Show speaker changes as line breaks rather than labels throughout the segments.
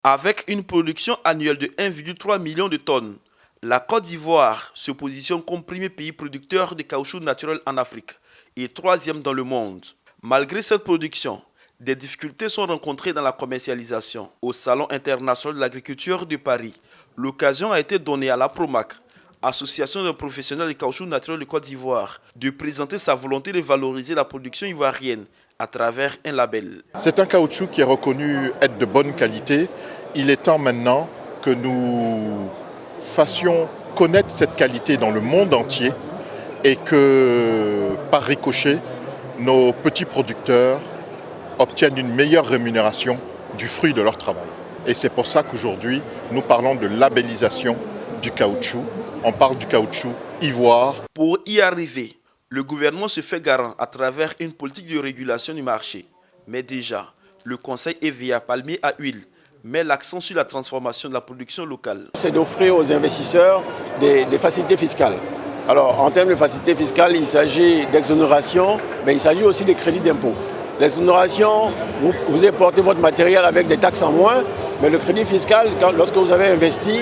Avec une production annuelle de 1,3 million de tonnes, la Côte d'Ivoire se positionne comme premier pays producteur de caoutchouc naturel en Afrique et troisième dans le monde. Malgré cette production, des difficultés sont rencontrées dans la commercialisation. Au Salon international de l'agriculture de Paris, l'occasion a été donnée à la Promac, Association de professionnels de caoutchouc naturel de Côte d'Ivoire, de présenter sa volonté de valoriser la production ivoirienne à travers un label.
C'est un caoutchouc qui est reconnu être de bonne qualité. Il est temps maintenant que nous fassions connaître cette qualité dans le monde entier et que, par ricochet, nos petits producteurs obtiennent une meilleure rémunération du fruit de leur travail. Et c'est pour ça qu'aujourd'hui, nous parlons de labellisation du caoutchouc. On parle du caoutchouc ivoire.
Pour y arriver, le gouvernement se fait garant à travers une politique de régulation du marché. Mais déjà, le Conseil EVA Palmier à huile met l'accent sur la transformation de la production locale.
C'est d'offrir aux investisseurs des facilités fiscales. Alors, en termes de facilités fiscales, il s'agit d'exonération, mais il s'agit aussi de crédits d'impôt. L'exonération, vous importez votre matériel avec des taxes en moins, mais le crédit fiscal, lorsque vous avez investi,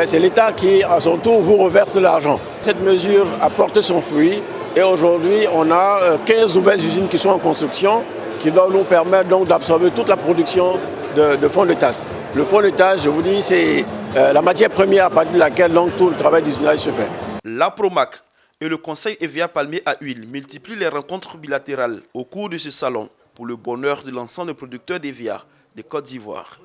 c'est l'État qui, à son tour, vous reverse de l'argent. Cette mesure a porté son fruit et aujourd'hui, on a 15 nouvelles usines qui sont en construction qui vont nous permettre donc d'absorber toute la production de fonds de tasse. Le fonds de tasse, je vous dis, c'est la matière première à partir de laquelle donc, tout le travail d'usinage se fait.
La Promac et le Conseil EVA Palmier à huile multiplient les rencontres bilatérales au cours de ce salon pour le bonheur de l'ensemble des producteurs d'EVA de Côte d'Ivoire.